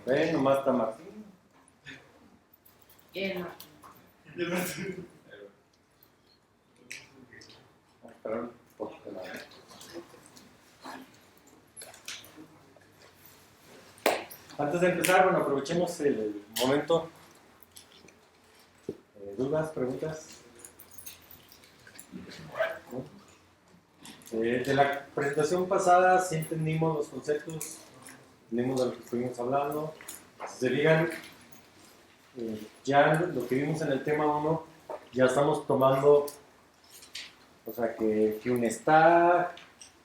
Ven, nomás está Martín. Esperar un poquito más. Antes de empezar, bueno, aprovechemos el momento. ¿Dudas, preguntas? ¿No? De la presentación pasada sí entendimos los conceptos, entendimos de lo que estuvimos hablando. Si se fijan, ya lo que vimos en el tema 1, ya estamos tomando, o sea, que un stack,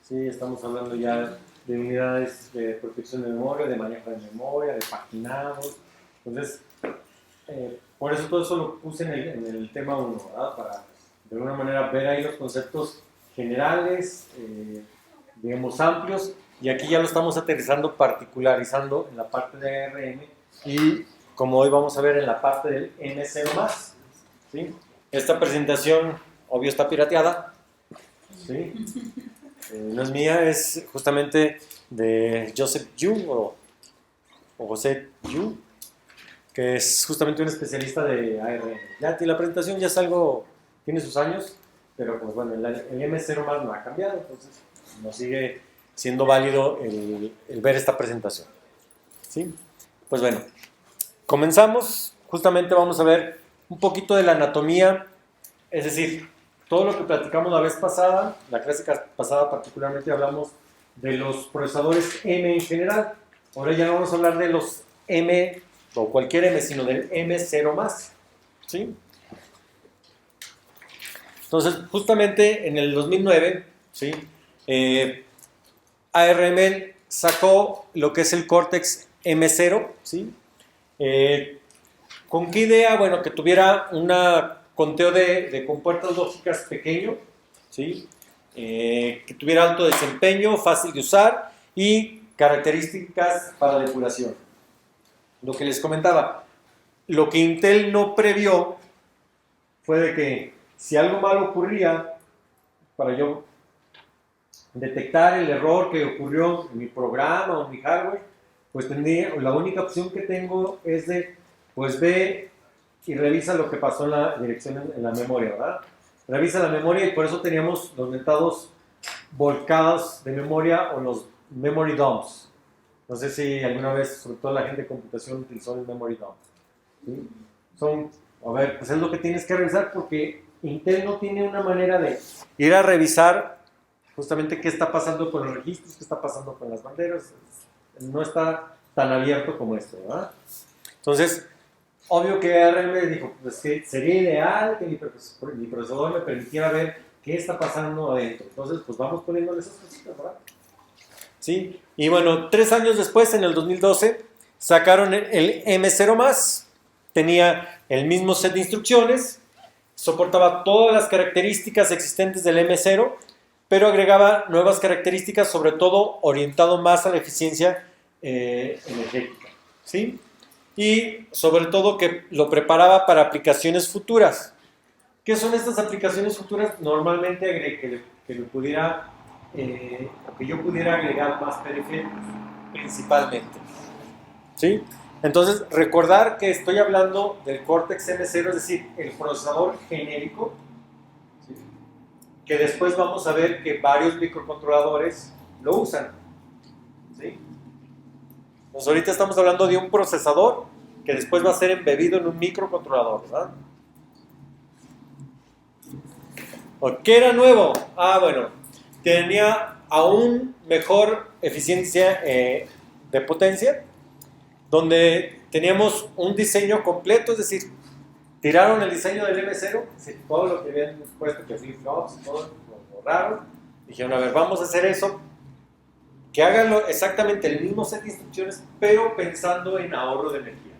¿sí? Estamos hablando ya de unidades de protección de memoria, de manejo de memoria, de paginados. Entonces, por eso todo eso lo puse en el tema 1, ¿verdad? Para de alguna manera ver ahí los conceptos generales, digamos amplios, y aquí ya lo estamos aterrizando, particularizando en la parte de ARM, y como hoy vamos a ver en la parte del M0+, ¿sí? Esta presentación, obvio, está pirateada, ¿sí? No es mía, es justamente de Joseph Yu o José Yu, que es justamente un especialista de ARM. Ya la presentación ya es algo, tiene sus años, pero pues bueno, el M0+ no ha cambiado, entonces nos sigue siendo válido el ver esta presentación, ¿sí? Pues bueno, comenzamos. Justamente vamos a ver un poquito de la anatomía, es decir, todo lo que platicamos la vez pasada, la clase pasada particularmente hablamos de los procesadores M en general. Ahora ya no vamos a hablar de los M o cualquier M, sino del M0+, ¿sí? Entonces, justamente en el 2009, ¿sí? ARM sacó lo que es el Cortex M0, ¿sí? ¿Con qué idea? Bueno, que tuviera un conteo de compuertas lógicas pequeño, ¿sí? Que tuviera alto desempeño, fácil de usar y características para depuración. Lo que les comentaba, lo que Intel no previó fue de que si algo malo ocurría, para yo detectar el error que ocurrió en mi programa o en mi hardware, pues la única opción que tengo es de, pues ve y revisa lo que pasó en la dirección en la memoria, ¿verdad? Revisa la memoria y por eso teníamos los metados volcados de memoria o los memory dumps. No sé si alguna vez, sobre todo la gente de computación, utilizó el memory dump, ¿sí? A ver, pues es lo que tienes que revisar porque Intel no tiene una manera de ir a revisar justamente qué está pasando con los registros, qué está pasando con las banderas. No está tan abierto como esto, ¿verdad? Entonces, obvio que ARM dijo, pues que sería ideal que mi procesador me permitiera ver qué está pasando adentro. Entonces, pues vamos poniéndole esas cositas, ¿verdad? ¿Sí? Y bueno, 3 años después, en el 2012, sacaron el M0+, tenía el mismo set de instrucciones, soportaba todas las características existentes del M0, pero agregaba nuevas características, sobre todo orientado más a la eficiencia energética, ¿sí? Y sobre todo que lo preparaba para aplicaciones futuras. ¿Qué son estas aplicaciones futuras? Normalmente que yo pudiera agregar más periféricos, principalmente, ¿sí? Entonces, recordar que estoy hablando del Cortex M0, es decir, el procesador genérico, ¿sí? Que después vamos a ver que varios microcontroladores lo usan, ¿sí? Pues ahorita estamos hablando de un procesador que después va a ser embebido en un microcontrolador, ¿verdad? ¿Qué era nuevo? Bueno, tenía aún mejor eficiencia de potencia, donde teníamos un diseño completo, es decir, tiraron el diseño del M0, todo lo que habían puesto, que flip-flops y todo, lo borraron, dijeron, a ver, vamos a hacer eso, que hagan exactamente el mismo set de instrucciones, pero pensando en ahorro de energía,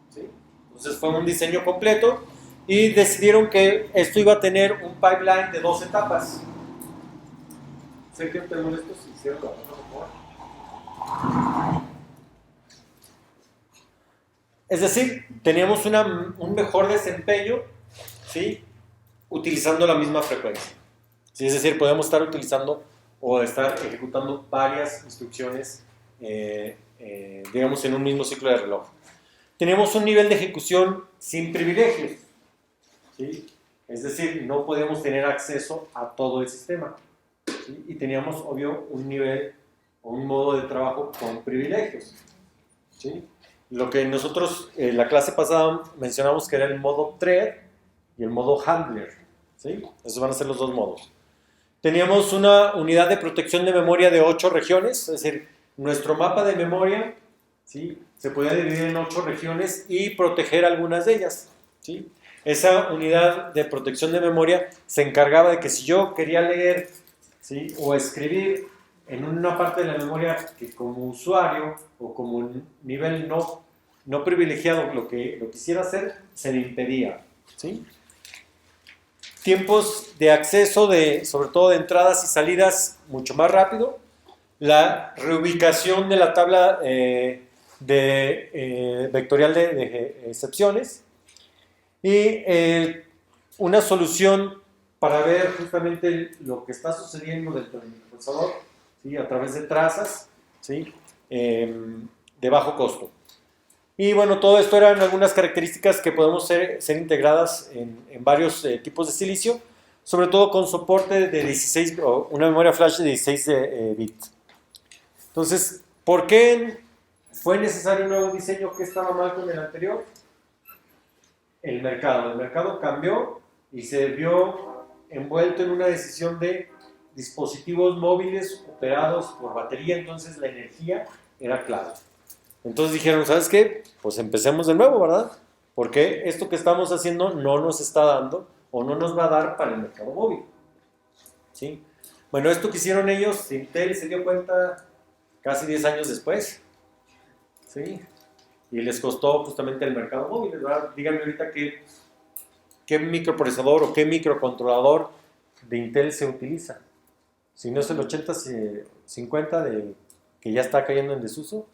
¿sí? Entonces fue un diseño completo y decidieron que esto iba a tener un pipeline de 2 etapas. Sé que te molesto si hicieron la mejor. Es decir, teníamos un mejor desempeño, ¿sí? Utilizando la misma frecuencia. ¿Sí? Es decir, podemos estar utilizando o estar ejecutando varias instrucciones, digamos, en un mismo ciclo de reloj. Tenemos un nivel de ejecución sin privilegios, ¿sí? Es decir, no podemos tener acceso a todo el sistema, ¿sí? Y teníamos, obvio, un nivel o un modo de trabajo con privilegios, ¿sí? Lo que nosotros en la clase pasada mencionamos que era el modo thread y el modo handler, ¿sí? Esos van a ser los dos modos. Teníamos una unidad de protección de memoria de 8 regiones, es decir, nuestro mapa de memoria, ¿sí? Se podía dividir en 8 regiones y proteger algunas de ellas, ¿sí? Esa unidad de protección de memoria se encargaba de que si yo quería leer, ¿sí? O escribir en una parte de la memoria que como usuario o como nivel no privilegiado lo quisiera hacer, se le impedía, ¿sí? Tiempos de acceso, sobre todo de entradas y salidas, mucho más rápido. La reubicación de la tabla vectorial de excepciones. Y una solución para ver justamente lo que está sucediendo dentro del microprocesador, ¿sí? A través de trazas, ¿sí? De bajo costo. Y bueno, todo esto eran algunas características que podemos ser integradas en varios tipos de silicio, sobre todo con soporte de 16, o una memoria flash de 16 bits. Entonces, ¿por qué fue necesario un nuevo diseño? ¿Qué estaba mal con el anterior? El mercado cambió y se vio envuelto en una decisión de dispositivos móviles operados por batería, entonces la energía era clave. Entonces dijeron, ¿sabes qué? Pues empecemos de nuevo, ¿verdad? Porque esto que estamos haciendo no nos está dando o no nos va a dar para el mercado móvil, ¿sí? Bueno, esto que hicieron ellos, Intel se dio cuenta casi 10 años después, ¿sí? Y les costó justamente el mercado móvil, ¿verdad? Díganme ahorita qué microprocesador o qué microcontrolador de Intel se utiliza. Si no es el 8050 que ya está cayendo en desuso.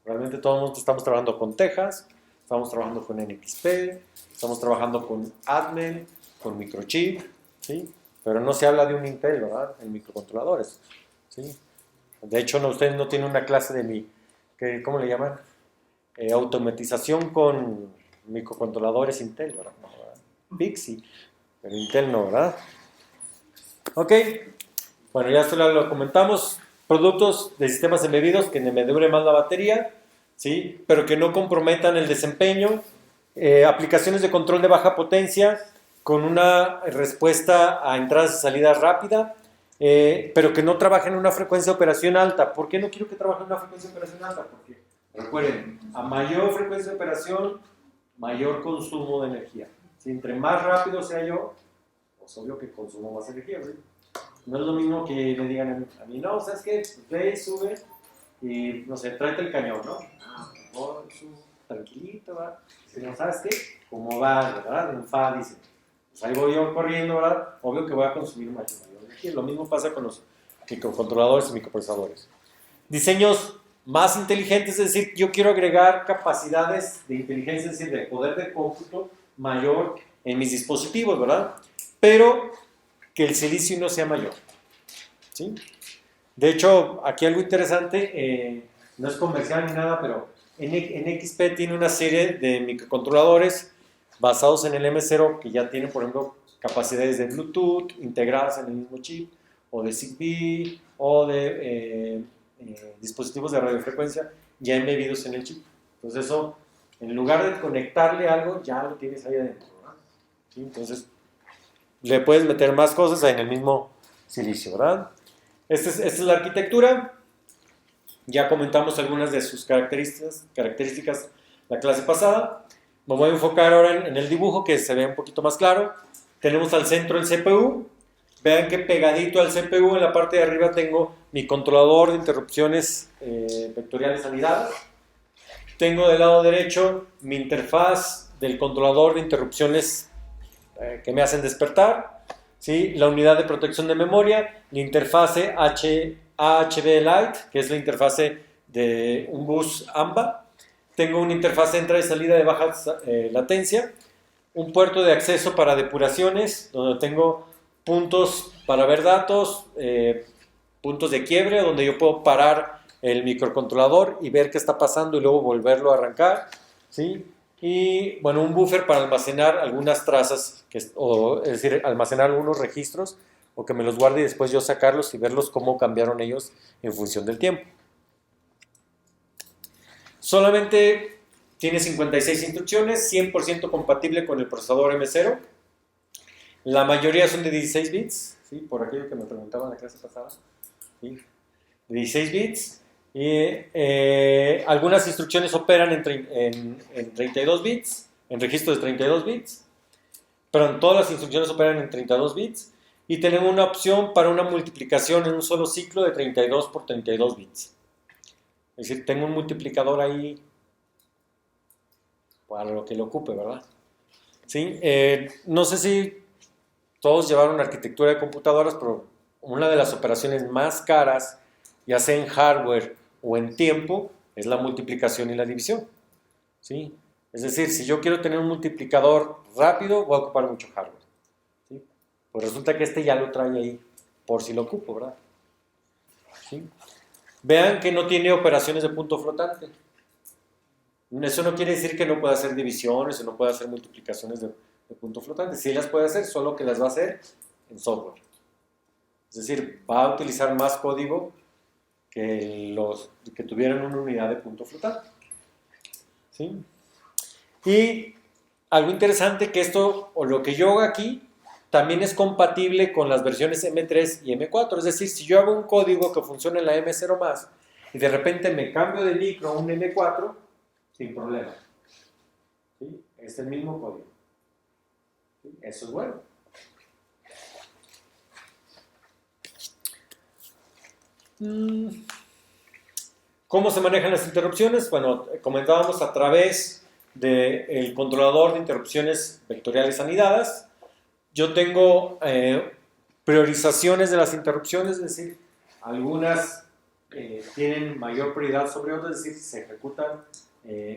Realmente todo el mundo estamos trabajando con Texas, estamos trabajando con NXP, estamos trabajando con Atmel, con Microchip, ¿sí? Pero no se habla de un Intel, ¿verdad? En microcontroladores, ¿sí? De hecho, ustedes no tienen una clase de ¿cómo le llaman? Automatización con microcontroladores Intel, ¿verdad? No, ¿verdad? Pixie, pero Intel no, ¿verdad? Ok, bueno, ya esto lo comentamos. Productos de sistemas embebidos que me dure más la batería, ¿sí? Pero que no comprometan el desempeño. Aplicaciones de control de baja potencia con una respuesta a entradas y salidas rápida, pero que no trabajen en una frecuencia de operación alta. ¿Por qué no quiero que trabajen en una frecuencia de operación alta? Porque, recuerden, a mayor frecuencia de operación, mayor consumo de energía. Si entre más rápido sea yo, pues obvio que consumo más energía, ¿sí? No es lo mismo que le digan a mí, no, ¿sabes qué? Ve y sube y, no sé, tráete el cañón, ¿no? Mejor tranquilito, ¿verdad? Si no, ¿sabes qué? ¿Cómo va, verdad? En fa, dice. Pues ahí voy yo corriendo, ¿verdad? Obvio que voy a consumir mayor energía. Lo mismo pasa con los microcontroladores y microprocesadores. Diseños más inteligentes, es decir, yo quiero agregar capacidades de inteligencia, es decir, de poder de cómputo mayor en mis dispositivos, ¿verdad? Pero que el silicio no sea mayor, ¿sí? De hecho, aquí algo interesante, no es comercial ni nada, pero NXP tiene una serie de microcontroladores basados en el M0 que ya tienen, por ejemplo, capacidades de Bluetooth integradas en el mismo chip, o de Zigbee, o de dispositivos de radiofrecuencia ya embebidos en el chip. Entonces eso, en lugar de conectarle algo, ya lo tienes ahí adentro, ¿verdad? ¿Sí? Entonces, le puedes meter más cosas en el mismo silicio, ¿verdad? Esta es la arquitectura. Ya comentamos algunas de sus características la clase pasada. Me voy a enfocar ahora en el dibujo que se ve un poquito más claro. Tenemos al centro el CPU. Vean que pegadito al CPU en la parte de arriba tengo mi controlador de interrupciones vectoriales anidadas. Tengo del lado derecho mi interfaz del controlador de interrupciones que me hacen despertar, ¿sí? La unidad de protección de memoria, la interfase AHB Lite, que es la interfase de un bus AMBA, tengo una interfaz de entrada y salida de baja latencia, un puerto de acceso para depuraciones, donde tengo puntos para ver datos, puntos de quiebre, donde yo puedo parar el microcontrolador y ver qué está pasando y luego volverlo a arrancar, ¿sí? Y bueno, un buffer para almacenar algunas trazas, es decir, almacenar algunos registros o que me los guarde y después yo sacarlos y verlos cómo cambiaron ellos en función del tiempo. Solamente tiene 56 instrucciones, 100% compatible con el procesador M0. La mayoría son de 16 bits, ¿sí? Por aquello que me preguntaban la clase pasada, ¿sí? De 16 bits. Y algunas instrucciones operan en 32 bits, en registros de 32 bits. Perdón, todas las instrucciones operan en 32 bits. Y tenemos una opción para una multiplicación en un solo ciclo de 32 por 32 bits. Es decir, tengo un multiplicador ahí para lo que le ocupe, ¿verdad? ¿Sí? No sé si todos llevaron arquitectura de computadoras, pero una de las operaciones más caras, ya sea en hardware o en tiempo, es la multiplicación y la división, ¿sí? Es decir, si yo quiero tener un multiplicador rápido, voy a ocupar mucho hardware, ¿sí? Pues resulta que este ya lo trae ahí, por si lo ocupo, ¿verdad? ¿Sí? Vean que no tiene operaciones de punto flotante. Eso no quiere decir que no pueda hacer divisiones o no pueda hacer multiplicaciones de punto flotante. Sí las puede hacer, solo que las va a hacer en software. Es decir, va a utilizar más código que los que tuvieran una unidad de punto flotante. ¿Sí? Y algo interesante que esto, o lo que yo hago aquí, también es compatible con las versiones M3 y M4. Es decir, si yo hago un código que funciona en la M0+, y de repente me cambio de micro a un M4, sin problema. ¿Sí? Es el mismo código. ¿Sí? Eso es bueno. ¿Cómo se manejan las interrupciones? Bueno, comentábamos a través del controlador de interrupciones vectoriales anidadas. Yo tengo priorizaciones de las interrupciones, es decir, algunas tienen mayor prioridad sobre otras, es decir, se ejecutan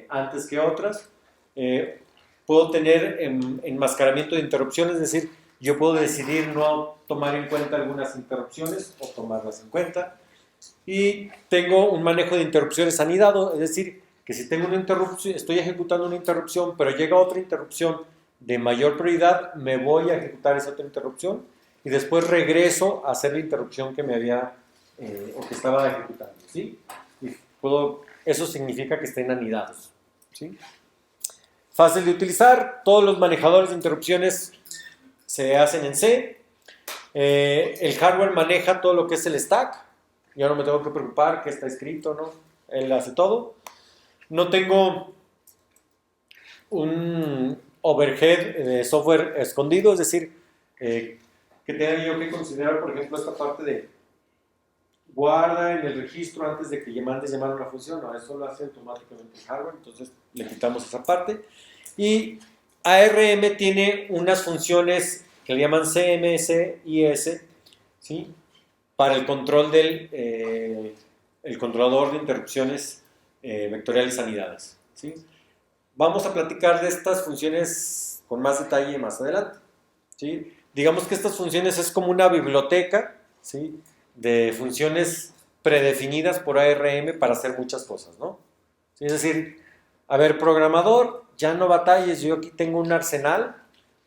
antes que otras. Puedo tener enmascaramiento de interrupciones, es decir, yo puedo decidir no tomar en cuenta algunas interrupciones o tomarlas en cuenta. Y tengo un manejo de interrupciones anidado, es decir, que si tengo una interrupción, estoy ejecutando una interrupción, pero llega otra interrupción de mayor prioridad, me voy a ejecutar esa otra interrupción y después regreso a hacer la interrupción que me había o que estaba ejecutando, ¿sí? Y eso significa que estén anidados, ¿sí? Fácil de utilizar, todos los manejadores de interrupciones se hacen en C. El hardware maneja todo lo que es el stack. Yo no me tengo que preocupar que está escrito, ¿no? Él hace todo. No tengo un overhead de software escondido, es decir, que tenga yo que considerar, por ejemplo, esta parte de guarda en el registro antes de que mandes llamar a una función. No, eso lo hace automáticamente el hardware, entonces le quitamos esa parte. Y ARM tiene unas funciones que le llaman CMS y S, ¿sí? Para el control del el controlador de interrupciones vectoriales anidadas, ¿sí? Vamos a platicar de estas funciones con más detalle más adelante, ¿sí? Digamos que estas funciones es como una biblioteca, ¿sí? De funciones predefinidas por ARM para hacer muchas cosas, ¿no? ¿Sí? Es decir, a ver, programador, ya no batalles, yo aquí tengo un arsenal,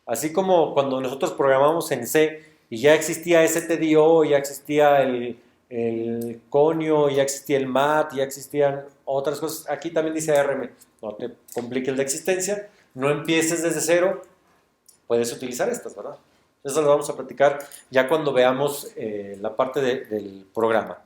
así como cuando nosotros programamos en C, y ya existía STDO, ya existía el Conio, ya existía el MAT, ya existían otras cosas. Aquí también dice ARM, no te compliques la existencia, no empieces desde cero, puedes utilizar estas, ¿verdad? Eso lo vamos a platicar ya cuando veamos la parte del programa.